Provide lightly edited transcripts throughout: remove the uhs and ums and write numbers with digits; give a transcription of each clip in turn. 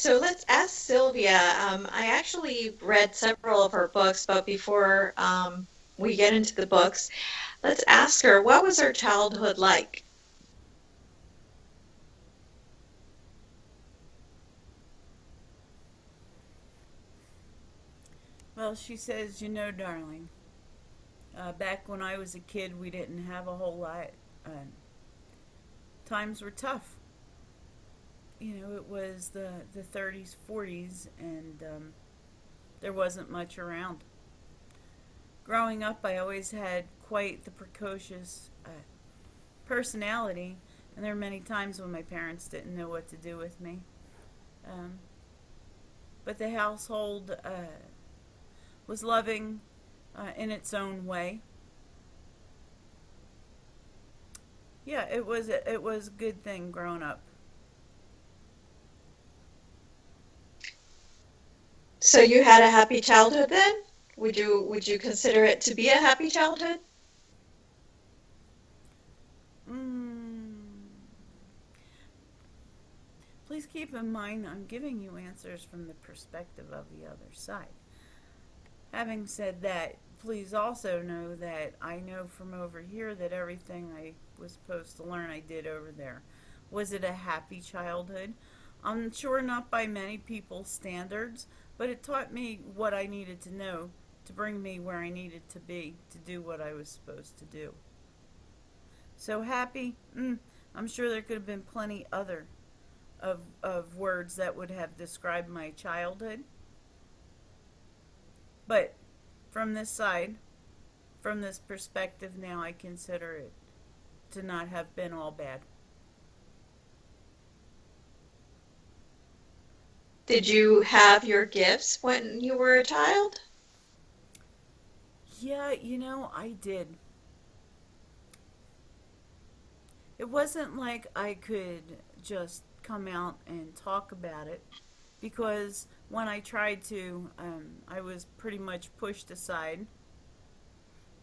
So let's ask Sylvia. I actually read several of her books, but before we get into the books, let's ask her, what was her childhood like? Well, she says, darling, back when I was a kid, we didn't have a whole lot. Uh, Times were tough. It was the 30s, 40s, and there wasn't much around. Growing up, I always had quite the precocious personality, and there were many times when my parents didn't know what to do with me. Um, but the household was loving in its own way. Yeah, it was a good thing growing up. So you had a happy childhood then? Would you consider it to be a happy childhood? Mm. Please keep in mind I'm giving you answers from the perspective of the other side. Having said that, please also know that I know from over here that everything I was supposed to learn I did over there. Was it a happy childhood? I'm sure not by many people's standards, but it taught me what I needed to know to bring me where I needed to be to do what I was supposed to do. So happy? I'm sure there could have been plenty other of words that would have described my childhood. But from this side, from this perspective now, I consider it to not have been all bad. Did you have your gifts when you were a child? Yeah, I did. It wasn't like I could just come out and talk about it because when I tried to, I was pretty much pushed aside.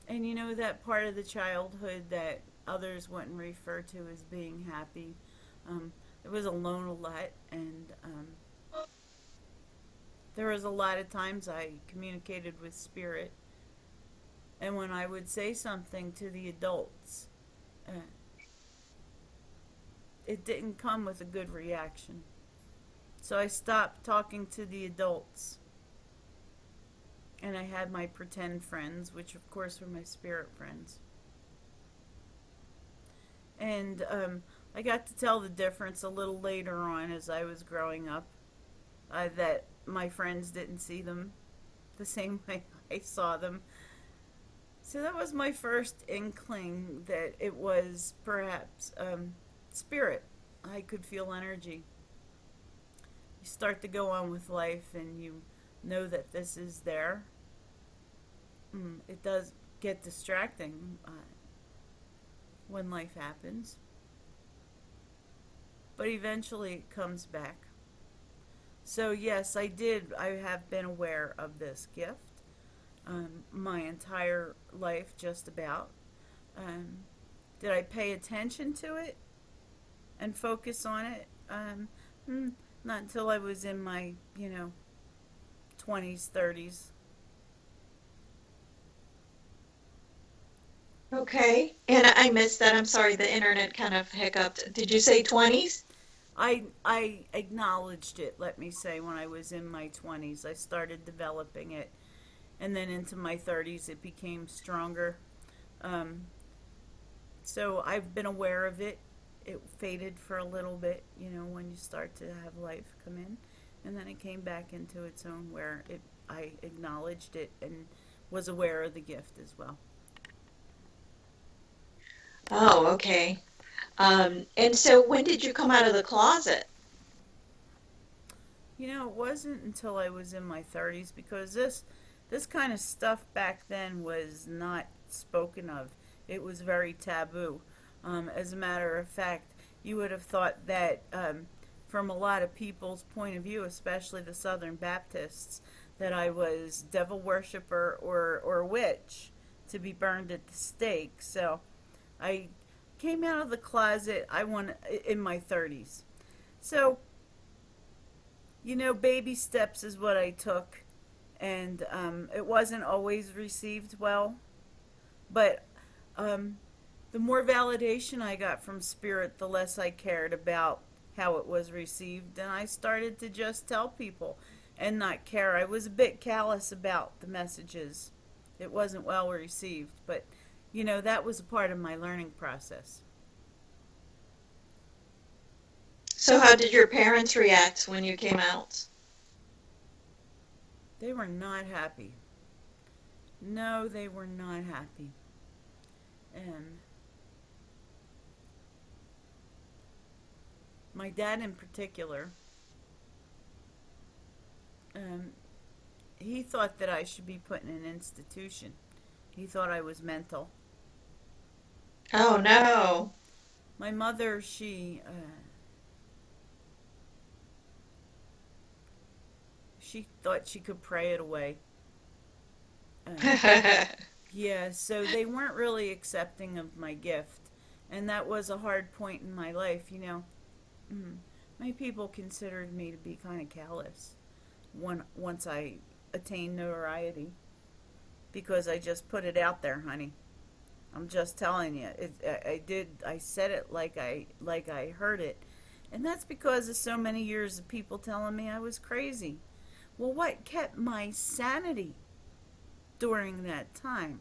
And that part of the childhood that others wouldn't refer to as being happy. Um, I was alone a lot, and there was a lot of times I communicated with spirit. And when I would say something to the adults, uh, it didn't come with a good reaction. So I stopped talking to the adults, and I had my pretend friends, which of course were my spirit friends. And I got to tell the difference a little later on as I was growing up, that my friends didn't see them the same way I saw them. So that was my first inkling that it was perhaps spirit. I could feel energy. You start to go on with life and you know that this is there. It does get distracting when life happens, but eventually it comes back. So, yes, I did. I have been aware of this gift my entire life, just about. Um, did I pay attention to it and focus on it? Not until I was in my, 20s, 30s. Okay. And I missed that. I'm sorry, the internet kind of hiccuped. Did you say 20s? I acknowledged it, let me say, when I was in my 20s. I started developing it. And then into my 30s, it became stronger. Um, so I've been aware of it. It faded for a little bit, when you start to have life come in. And then it came back into its own where I acknowledged it and was aware of the gift as well. Oh, okay. And so when did you come out of the closet? It wasn't until I was in my 30s because this kind of stuff back then was not spoken of. It was very taboo. As a matter of fact, you would have thought that from a lot of people's point of view, especially the Southern Baptists, that I was devil worshiper or witch to be burned at the stake. So I came out of the closet. I want in my 30s. So Baby steps is what I took, and it wasn't always received well. But um, the more validation I got from spirit, the less I cared about how it was received, and I started to just tell people and not care. I was a bit callous about the messages. It wasn't well received, but that was a part of my learning process. So how did your parents react when you came out? They were not happy. No, they were not happy. And my dad, in particular, um, he thought that I should be put in an institution. He thought I was mental. Oh no. My mother, she thought she could pray it away. Um, yeah, so they weren't really accepting of my gift, and that was a hard point in my life. Mm, my people considered me to be kind of callous once I attained notoriety because I just put it out there, honey. I'm just telling you. I did. I said it like I heard it, and that's because of so many years of people telling me I was crazy. Well, what kept my sanity during that time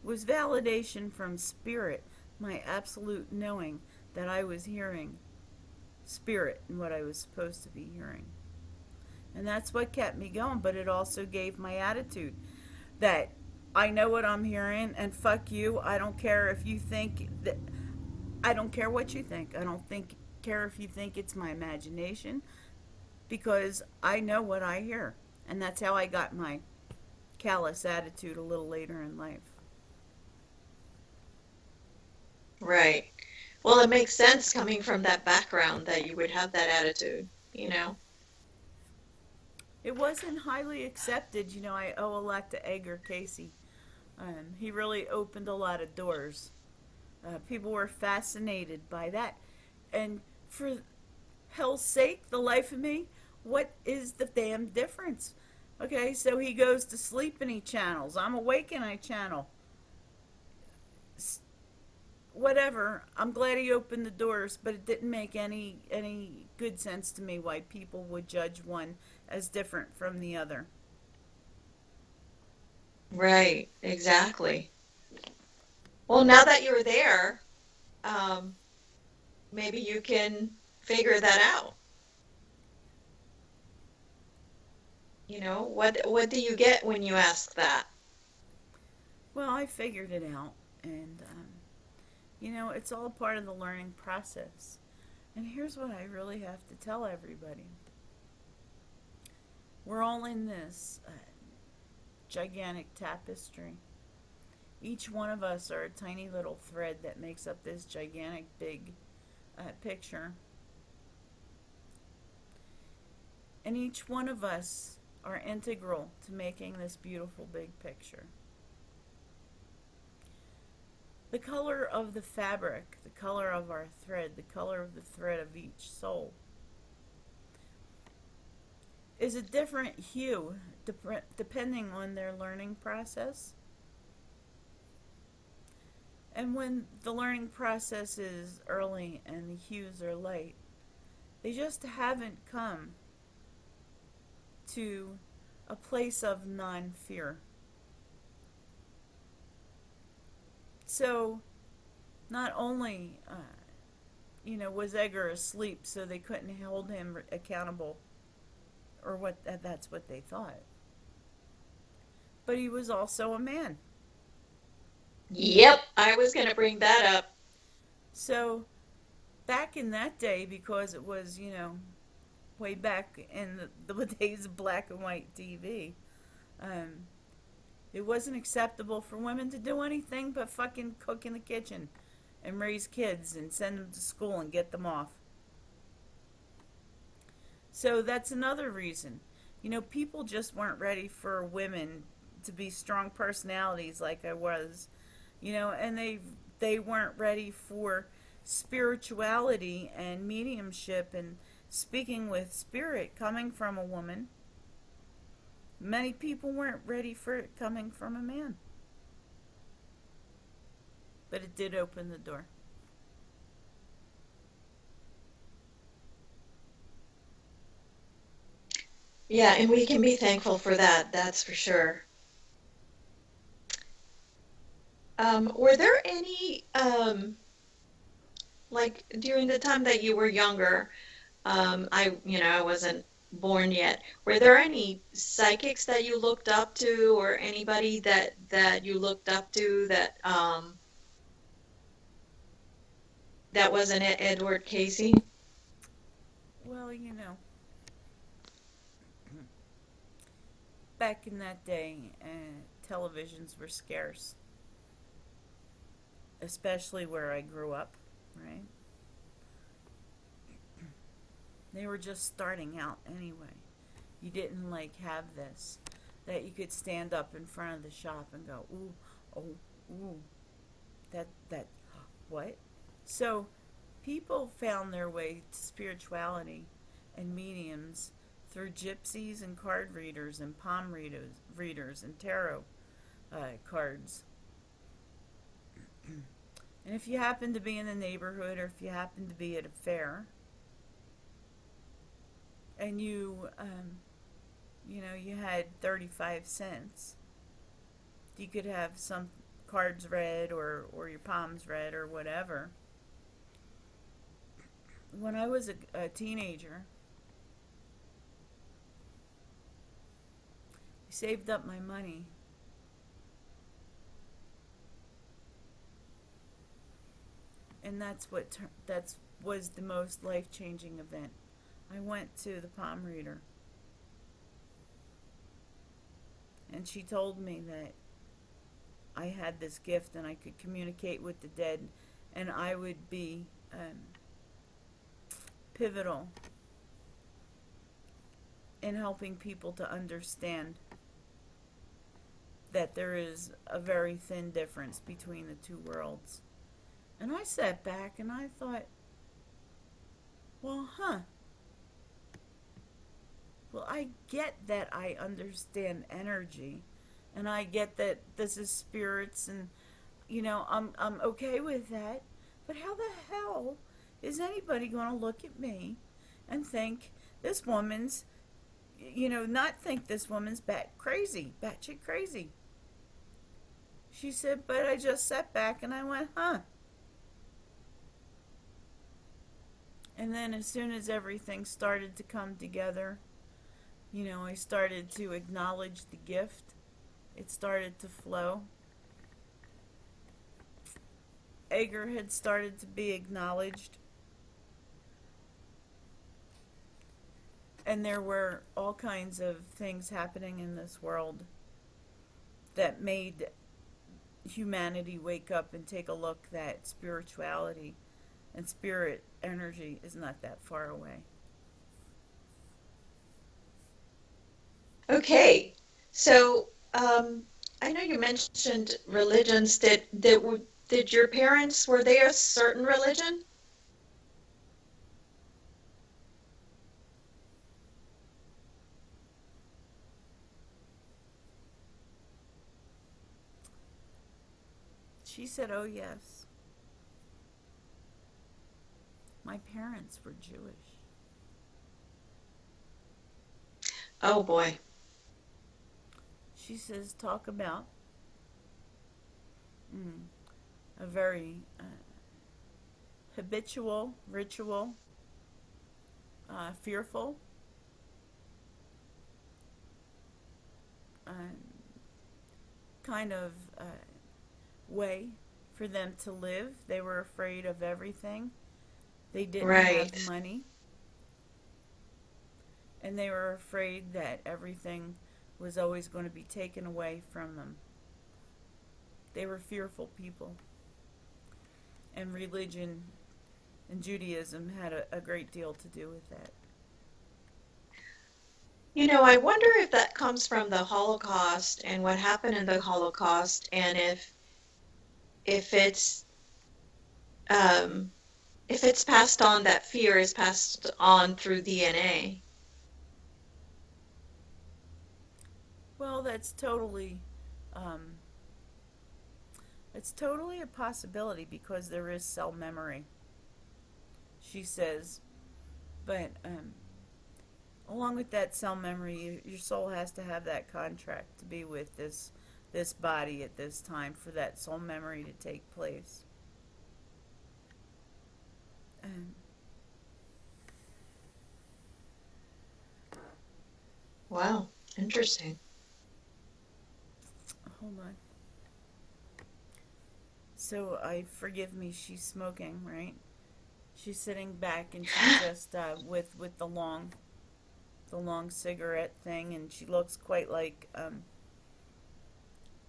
was validation from spirit, my absolute knowing that I was hearing spirit and what I was supposed to be hearing. And that's what kept me going, but it also gave my attitude that I know what I'm hearing and fuck you. I don't care if you think that I don't care what you think. I don't think care if you think it's my imagination because I know what I hear. And that's how I got my callous attitude a little later in life. Right. Well, it makes sense coming from that background that you would have that attitude, you know? It wasn't highly accepted. I owe a lot to Edgar Casey. He really opened a lot of doors. People were fascinated by that. And for hell's sake, the life of me, what is the damn difference? Okay, so he goes to sleep and he channels. I'm awake and I channel. Whatever. I'm glad he opened the doors, but it didn't make any good sense to me why people would judge one as different from the other. Right, exactly. Well, now that you're there, um, maybe you can figure that out. What do you get when you ask that? Well, I figured it out, and it's all part of the learning process. And here's what I really have to tell everybody: we're all in this gigantic tapestry. Each one of us are a tiny little thread that makes up this gigantic big picture. And each one of us are integral to making this beautiful big picture. The color of the fabric, the color of our thread, the color of the thread of each soul is a different hue depending on their learning process. And when the learning process is early and the hues are light, they just haven't come to a place of non fear. So, not only, was Edgar asleep so they couldn't hold him accountable, or that's what they thought, but he was also a man. Yep, I was going to bring that up. So, back in that day, because it was, way back in the days of black and white TV, um, it wasn't acceptable for women to do anything but fucking cook in the kitchen and raise kids and send them to school and get them off. So that's another reason. People just weren't ready for women to be strong personalities like I was, and they weren't ready for spirituality and mediumship and speaking with spirit coming from a woman, many people weren't ready for it coming from a man. But it did open the door. Yeah, and we can be thankful for that, that's for sure. Were there any, like during the time that you were younger, I wasn't born yet. Were there any psychics that you looked up to, or anybody that you looked up to that wasn't Edward Casey? Well, back in that day, televisions were scarce, especially where I grew up, right? They were just starting out anyway. You didn't like have this that you could stand up in front of the shop and go, ooh, oh, ooh, that, what? So people found their way to spirituality and mediums through gypsies and card readers and palm readers and tarot cards. And if you happen to be in the neighborhood or if you happen to be at a fair and you had 35 cents, you could have some cards read or your palms read or whatever. When I was a teenager, I saved up my money, and that was the most life-changing event. I went to the palm reader, and she told me that I had this gift and I could communicate with the dead, and I would be pivotal in helping people to understand that there is a very thin difference between the two worlds. And I sat back and I thought, well, well, I get that I understand energy, and I get that this is spirits, and I'm okay with that. But how the hell is anybody going to look at me and think this woman's, not think this woman's batshit crazy? She said, but I just sat back and I went, huh. And then as soon as everything started to come together, I started to acknowledge the gift. It started to flow. Agar had started to be acknowledged. And there were all kinds of things happening in this world that made humanity wake up and take a look that spirituality and spirit energy is not that far away. Okay, so I know you mentioned religions. Did your parents, were they a certain religion? She said, oh, yes. My parents were Jewish. Oh boy. She says, talk about mm, a very habitual, ritual, fearful, uh, kind of way for them to live. They were afraid of everything. They didn't have Right. money, and they were afraid that everything was always going to be taken away from them. They were fearful people, and religion and Judaism had a great deal to do with that. I wonder if that comes from the Holocaust and what happened in the Holocaust, and if it's um If it's passed on, that fear is passed on through DNA. Well, um, it's totally a possibility because there is cell memory, she says. But along with that cell memory, your soul has to have that contract to be with this body at this time for that soul memory to take place. Um, Wow, interesting. hold on. So I forgive me. She's smoking, right? She's sitting back and she just with the long cigarette thing, and she looks quite like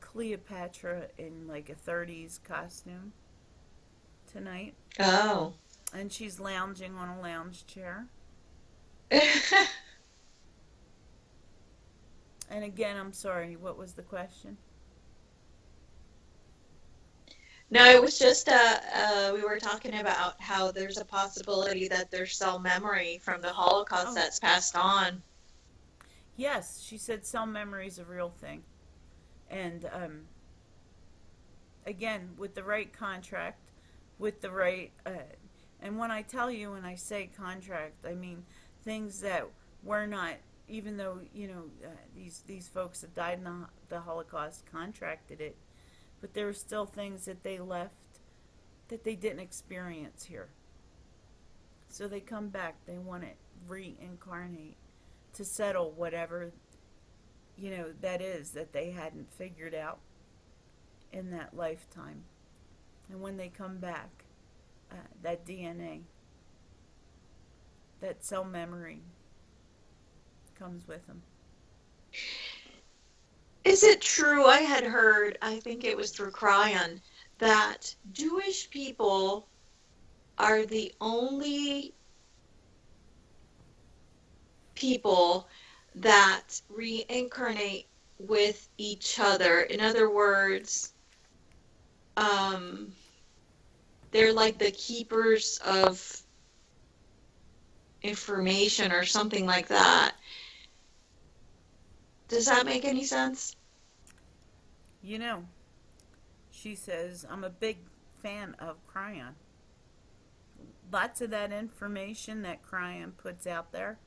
Cleopatra in like a 30s costume tonight. Oh. And she's lounging on a lounge chair. And again, I'm sorry, what was the question? No, it was just we were talking about how there's a possibility that there's cell memory from the Holocaust Oh, that's passed on. yes, she said cell memory is a real thing. And again, with the right contract, with the right, and when I tell you, when I say contract, I mean things that were not, even though these folks that died in the Holocaust contracted it, but there were still things that they left that they didn't experience here. So they come back, they want to reincarnate to settle whatever that is that they hadn't figured out in that lifetime. And when they come back, that DNA, that cell memory comes with them. Is it true? I had heard, I think it was through Cryon, that Jewish people are the only people that reincarnate with each other. In other words, um, they're like the keepers of information or something like that. Does that make any sense? You know, she says, I'm a big fan of Cryon. Lots of that information that Cryon puts out there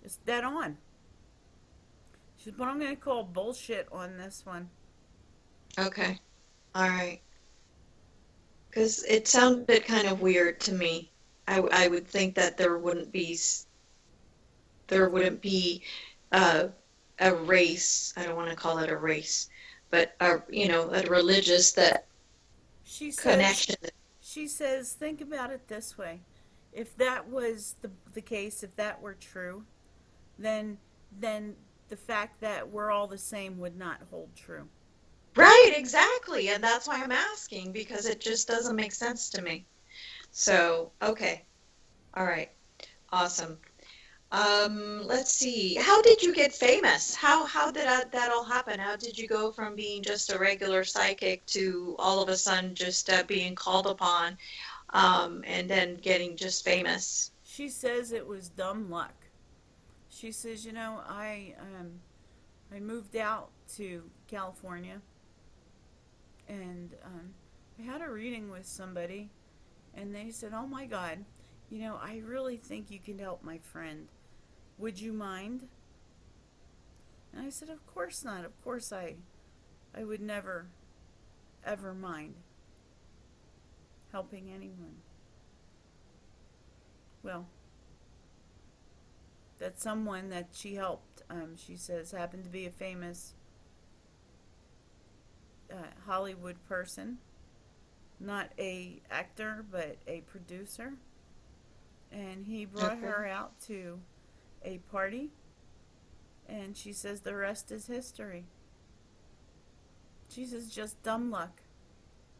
is dead on. She said, but I'm going to call bullshit on this one. Okay. All right. Because it sounded kind of weird to me. I would think that there wouldn't be uh, a race. I don't want to call it a race, but a religious that She says, connection. think about it this way. If that was the case, if that were true, then then the fact that we're all the same would not hold true. Right, exactly. And that's why I'm asking because it just doesn't make sense to me. So, okay. All right. Awesome. Let's see. How did you get famous? How did that all happen? How did you go from being just a regular psychic to all of a sudden just being called upon, and then getting just famous? She says it was dumb luck. She says, I moved out to California, and I had a reading with somebody, and they said, "Oh my God, I really think you can help my friend. Would you mind?" And I said, "Of course not. Of course I would never ever mind helping anyone." Well, that someone that she helped, she says, happened to be a famous Hollywood person, not a actor but a producer, and he brought Okay. her out to a party, and she says the rest is history. She says just dumb luck.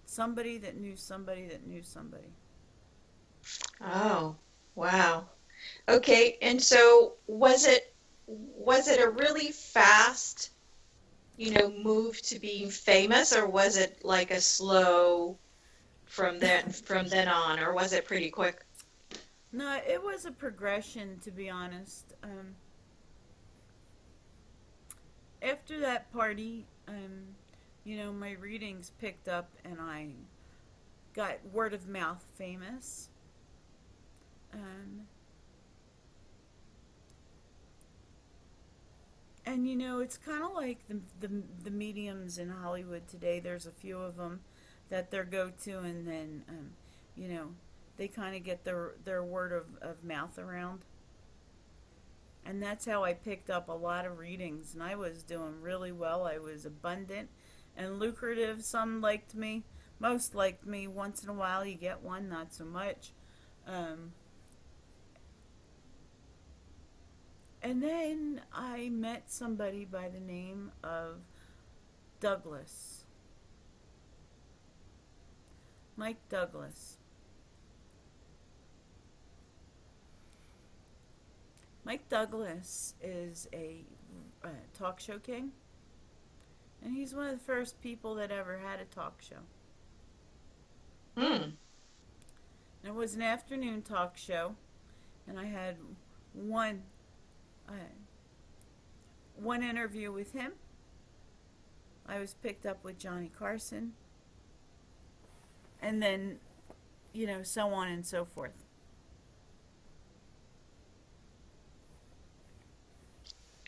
Somebody that knew somebody that knew somebody. Oh, wow. Okay, and so was it a really fast, move to being famous, or was it like a slow? from then on, or was it pretty quick? No, it was a progression, to be honest. After that party, my readings picked up and I got word of mouth famous. Um, and it's kind of like the mediums in Hollywood today. There's a few of them that their go to, and then you know they kind of get their word of mouth around. And that's how I picked up a lot of readings, and I was doing really well. I was abundant and lucrative. Some liked me, most liked me. Once in a while, you get one, not so much. Um, and then I met somebody by the name of Douglas, Mike Douglas. Mike Douglas is a talk show king, and he's one of the first people that ever had a talk show. Hmm. And it was an afternoon talk show, and I had one uh, one interview with him. I was picked up with Johnny Carson, and then so on and so forth.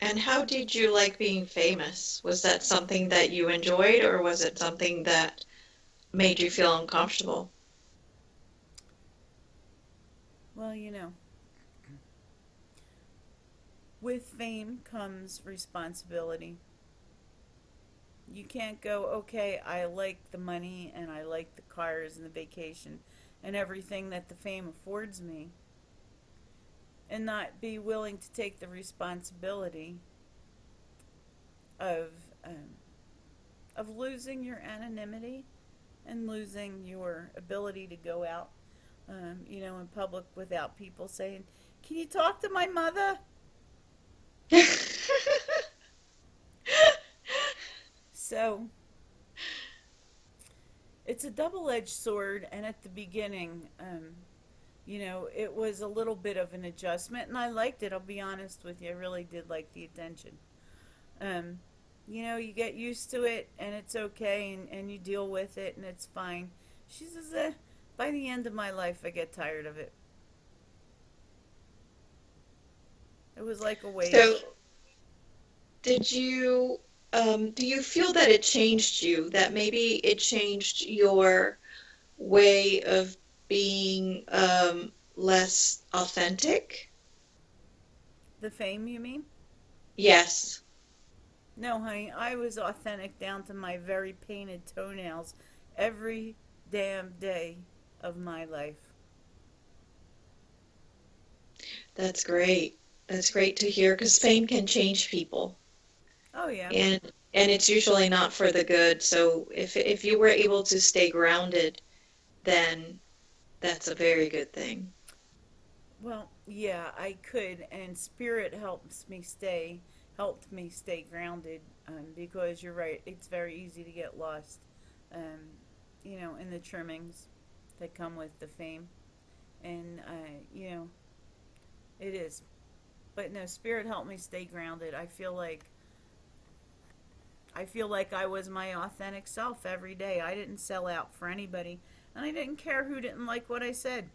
And how did you like being famous? Was that something that you enjoyed, or was it something that made you feel uncomfortable? Well, with fame comes responsibility. You can't go, okay, I like the money and I like the cars and the vacation and everything that the fame affords me, and not be willing to take the responsibility of um, losing your anonymity and losing your ability to go out, in public without people saying, "Can you talk to my mother?" So it's a double-edged sword, and at the beginning, it was a little bit of an adjustment, and I liked it. I'll be honest with you, I really did like the attention. Um, you get used to it, and it's okay, and you deal with it, and it's fine. She says, by the end of my life, I get tired of it. It was like a wave. So, do you feel that it changed you, that maybe it changed your way of being less authentic? The fame, you mean? Yes. No, honey, I was authentic down to my very painted toenails every damn day of my life. That's great. That's great to hear because fame can change people, Oh, yeah. and and it's usually not for the good. So if you were able to stay grounded, then that's a very good thing. Well, yeah, I could, and spirit helped me stay grounded, because you're right, it's very easy to get lost, um, in the trimmings that come with the fame. And, it is. But no, spirit helped me stay grounded. I feel like I was my authentic self every day. I didn't sell out for anybody, and I didn't care who didn't like what I said.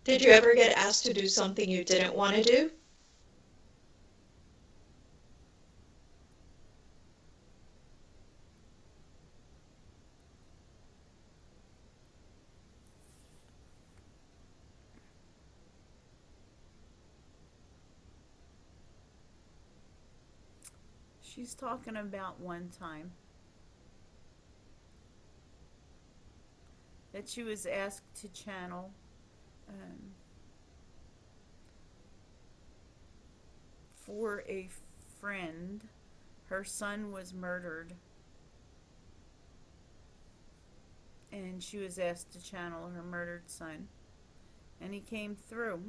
Did you ever get asked to do something you didn't want to do? She's talking about one time that she was asked to channel, um, for a friend. Her son was murdered, and she was asked to channel her murdered son. And he came through,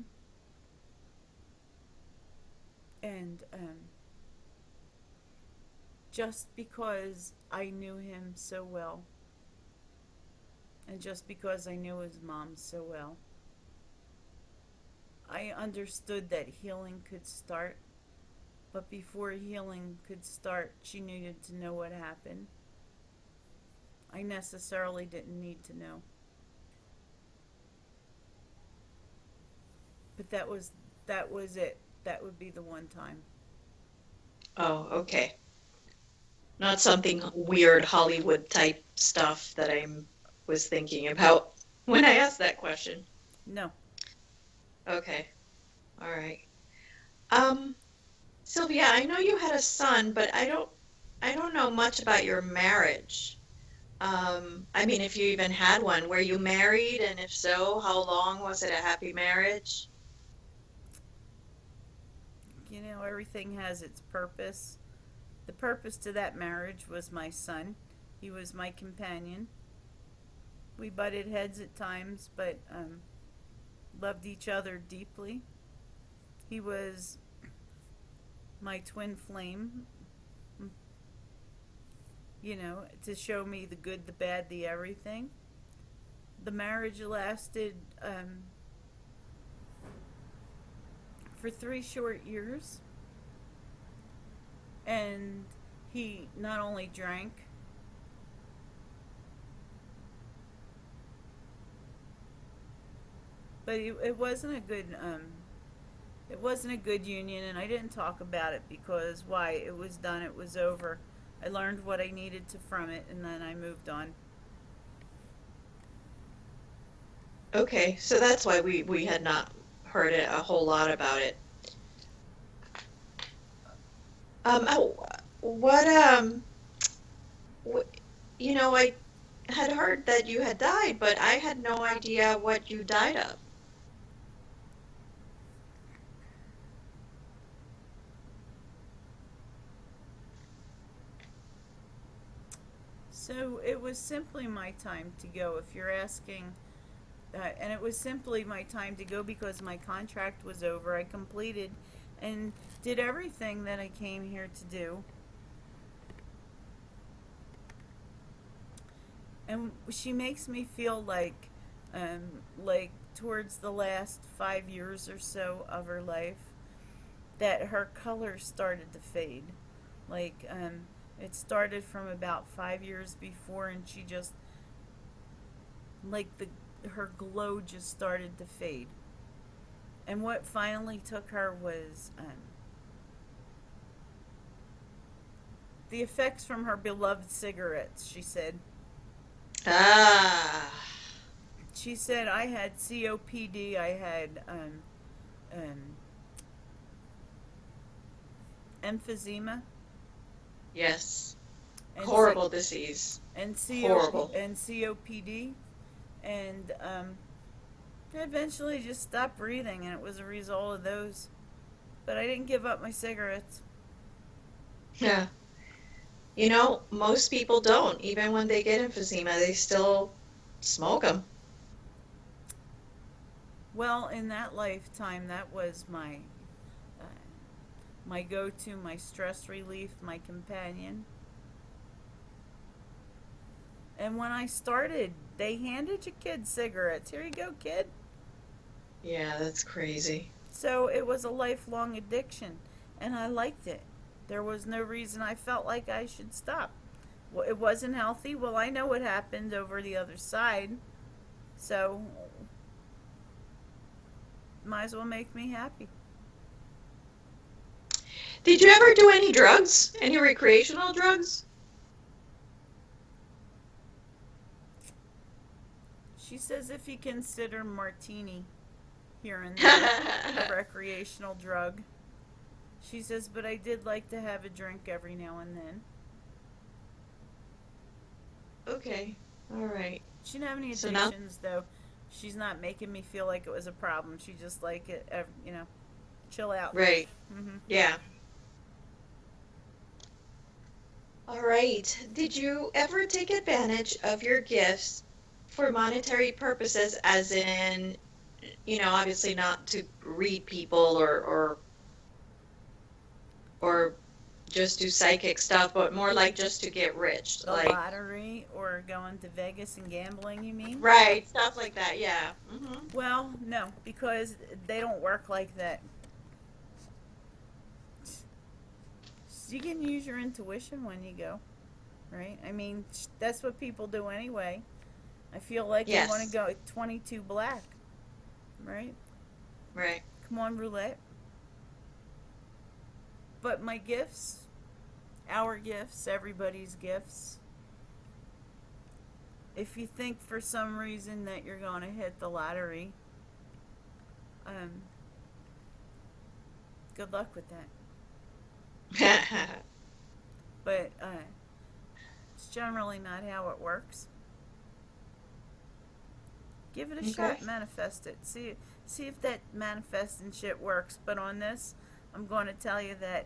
and just because I knew him so well, And just because I knew his mom so well, I understood that healing could start. But before healing could start, she needed to know what happened. I necessarily didn't need to know. But that was it. That would be the one time. Oh, okay. Not something weird Hollywood type stuff that I was thinking about when I asked that question. No. Okay. All right. Um, Sylvia, I know you had a son, but I don't know much about your marriage. I mean, if you even had one, were you married? And if so, how long was it a happy marriage? Everything has its purpose. The purpose to that marriage was my son. He was my companion. We butted heads at times, but loved each other deeply. He was my twin flame, to show me the good, the bad, the everything. The marriage lasted for 3 short years, and he not only drank, but it wasn't a good union, and I didn't talk about it because why? It was done, it was over. I learned what I needed to from it, and then I moved on. Okay, so that's why we had not heard a whole lot about it. Oh, what wh- I had heard that you had died, but I had no idea what you died of. So it was simply my time to go, if you're asking. And it was simply my time to go because my contract was over. I completed and did everything that I came here to do. And she makes me feel like towards the last 5 years or so of her life, that her color started to fade. It started from about 5 years before, and she just like the her glow just started to fade. And what finally took her was the effects from her beloved cigarettes. Ah, She said I had COPD, I had um, emphysema, yes. and Horrible disease. Horrible. COPD, and I eventually just stopped breathing, and it was a result of those. But I didn't give up my cigarettes. Yeah. Most people don't. Even when they get emphysema, they still smoke them. Well, in that lifetime, that was uh, my go-to, my stress relief, my companion. And when I started, they handed you kids cigarettes. Here you go, kid. Yeah, that's crazy. So it was a lifelong addiction, and I liked it. There was no reason I felt like I should stop. Well, it wasn't healthy. Well, I know what happened over the other side, so might as well make me happy. Did you ever do any drugs? Any recreational drugs? She says if you consider martini here and there a recreational drug. She says, but I did like to have a drink every now and then. Okay. All right. She didn't have any So now, addictions, though. She's not making me feel like it was a problem. She just like it, chill out. right. Hmm. Yeah. All right. Did you ever take advantage of your gifts for monetary purposes, as in, obviously not to read people or just do psychic stuff, but more like just to get rich, The like lottery or going to Vegas and gambling, you mean? right, stuff like that. Yeah. Hmm. Well, no, because they don't work like that. You can use your intuition when you go, right? I mean, that's what people do anyway. I feel like you want to Yes. go 22 black, right? Right. Come on, roulette. But my gifts, our gifts, everybody's gifts. If you think for some reason that you're going to hit the lottery, um, good luck with that. But it's generally not how it works. Give it a Okay. shot, manifest it. See if that manifesting shit works. But on this, I'm going to tell you that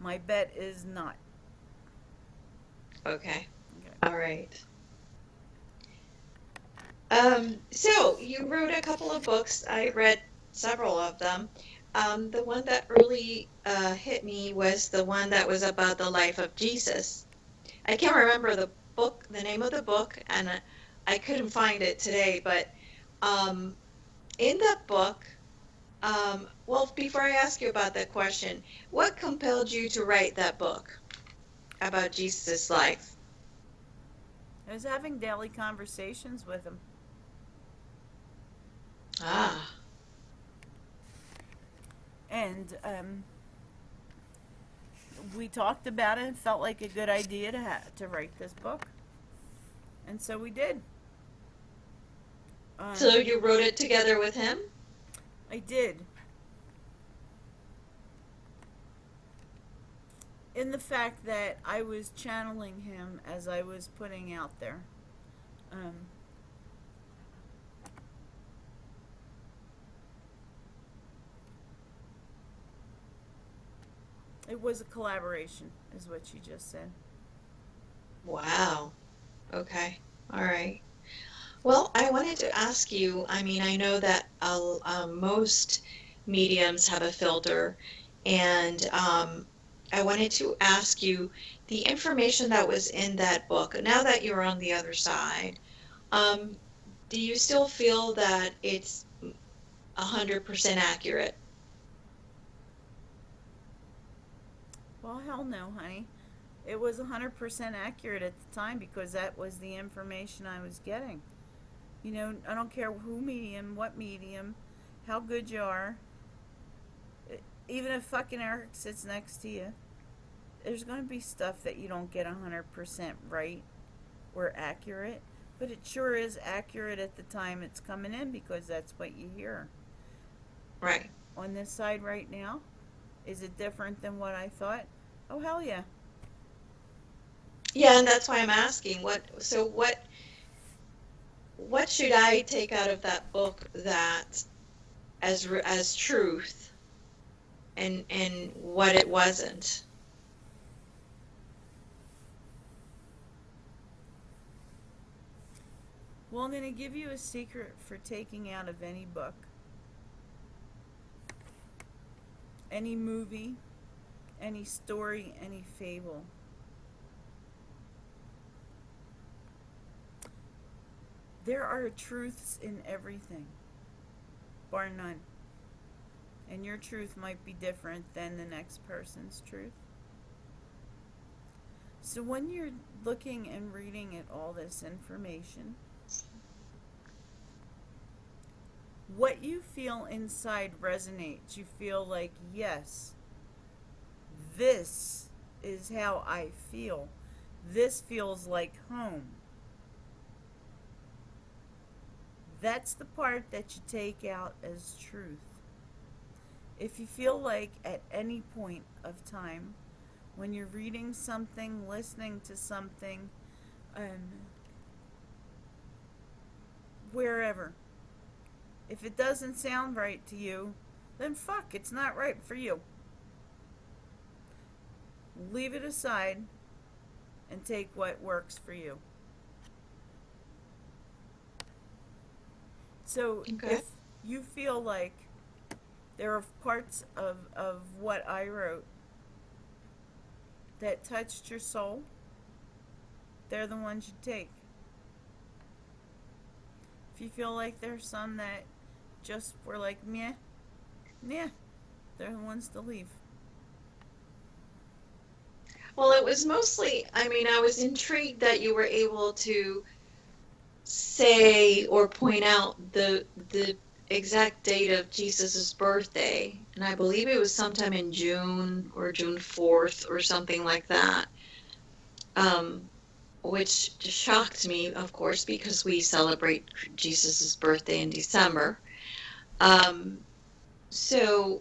my bet is not. Okay. Okay. All right. So you wrote a couple of books. I read several of them. The one that really hit me was the one that was about the life of Jesus. I can't remember the book, the name of the book, and I couldn't find it today, but um, in that book, well, before I ask you about that question, what compelled you to write that book about Jesus' life? I was having daily conversations with him, Ah, and we talked about it and felt like a good idea to write this book, and so we did. so Um, you wrote it together with him? I did, in the fact that I was channeling him as I was putting out there. Um, it was a collaboration, is what you just said. Wow. Okay. All right. Well, I wanted to ask you, I mean, I know that most mediums have a filter, and I wanted to ask you the information that was in that book. Now that you're on the other side, um, do you still feel that it's 100% accurate? Well, hell no, honey. It was 100% accurate at the time because that was the information I was getting. You know, I don't care who medium, what medium, how good you are. Even if fucking Eric sits next to you, there's going to be stuff that you don't get 100% right or accurate. But it sure is accurate at the time it's coming in because that's what you hear. Right. On this side right now, is it different than what I thought? Oh, hell yeah. Yeah, and that's why I'm asking so what should I take out of that book that as truth and what it wasn't? Well, I'm going to give you a secret for taking out of any book, any movie, any story, any fable. There are truths in everything, bar none. And your truth might be different than the next person's truth. So when you're looking and reading at all this information, what you feel inside resonates. You feel like, yes, this is how I feel. This feels like home. That's the part that you take out as truth. If you feel like at any point of time, when you're reading something, listening to something, um, wherever, if it doesn't sound right to you, then fuck, it's not right for you. Leave it aside and take what works for you. So Okay. if you feel like there are parts of what I wrote that touched your soul, they're the ones you take. If you feel like there's some that just were like meh, yeah, they're the ones to leave. Well, it was mostly, I mean, I was intrigued that you were able to say or point out the exact date of Jesus's birthday, and I believe it was sometime in June or June 4th or something like that. Um, which shocked me, of course, because we celebrate Jesus's birthday in December. Um, so,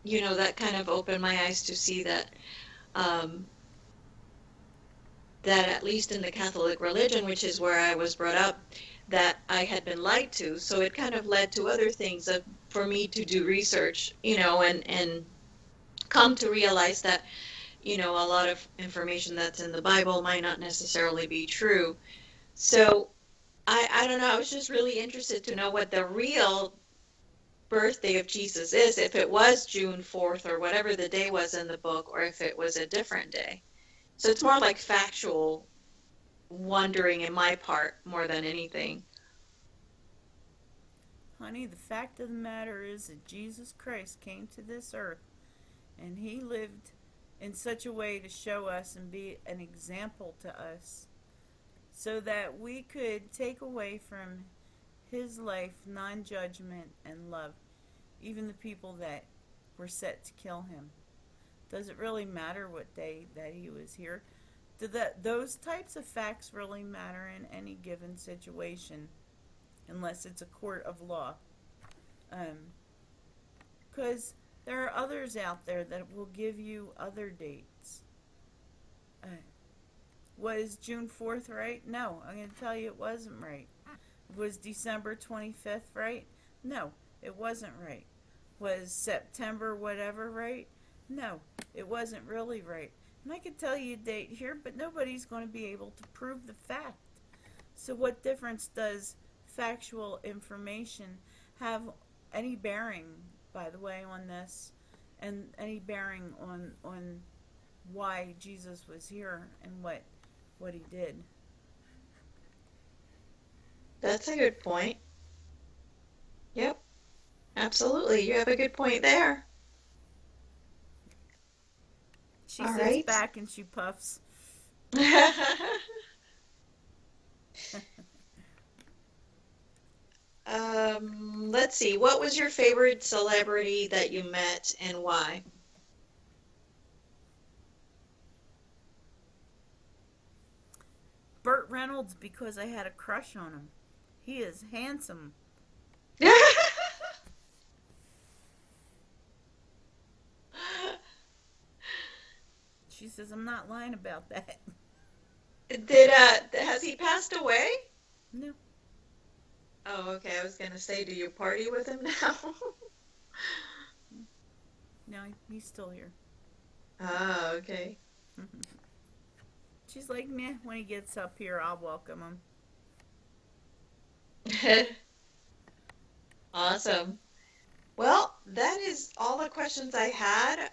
that kind of opened my eyes to see um, that at least in the Catholic religion, which is where I was brought up, that I had been lied to. So it kind of led to other things for me to do research, and come to realize that, a lot of information that's in the Bible might not necessarily be true. So I don't know, I was just really interested to know what the real birthday of Jesus is, if it was June 4th or whatever the day was in the book, or if it was a different day. So it's more like factual wondering in my part more than anything. Honey, the fact of the matter is that Jesus Christ came to this earth and he lived in such a way to show us and be an example to us so that we could take away from his life non judgment and love, even the people that were set to kill him. Does it really matter what day that he was here? Those types of facts really matter in any given situation, unless it's a court of law. Because there are others out there that will give you other dates. Uh, was June 4th right? No, I'm going to tell you it wasn't right. Was December 25th right? No, it wasn't right. Was September whatever right? No, it wasn't really right. And I could tell you a date here, but nobody's going to be able to prove the fact. So, what difference does factual information have any bearing, by the way, on this, and any bearing on why Jesus was here and what he did? That's a good point. Yep, absolutely. You have a good point there. She All sits right. back and she puffs. Let's see. What was your favorite celebrity that you met and why? Burt Reynolds, because I had a crush on him. He is handsome. She says, I'm not lying about that. Has he passed away? No, Oh, okay. I was gonna say, do you party with him now? no, he's still here. Ah, okay. She's like, meh, when he gets up here, I'll welcome him. Awesome. Well, that is all the questions I had.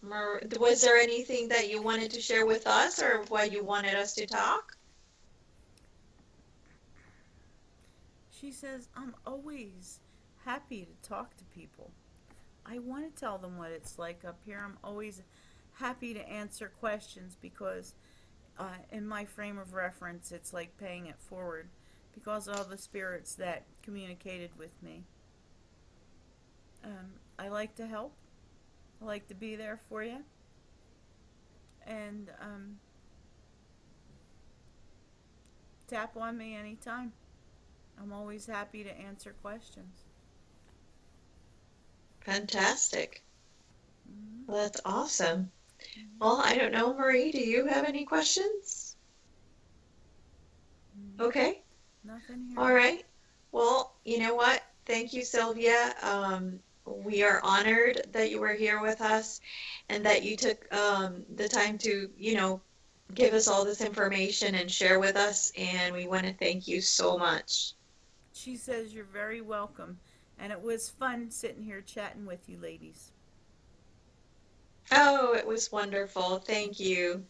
Was there anything that you wanted to share with us or why you wanted us to talk? She says, I'm always happy to talk to people. I want to tell them what it's like up here. I'm always happy to answer questions because, in my frame of reference, it's like paying it forward because of all the spirits that communicated with me. I like to help. I like to be there for you. And tap on me anytime. I'm always happy to answer questions. Fantastic. Mm-hmm. Well, that's awesome. Mm-hmm. Well, I don't know, Marie, do you have any questions? Okay. Nothing here. All right. Well, you know what? Thank you, Sylvia. We are honored that you were here with us and that you took the time to, give us all this information and share with us. And we want to thank you so much. She says you're very welcome. And it was fun sitting here chatting with you ladies. Oh, it was wonderful. Thank you.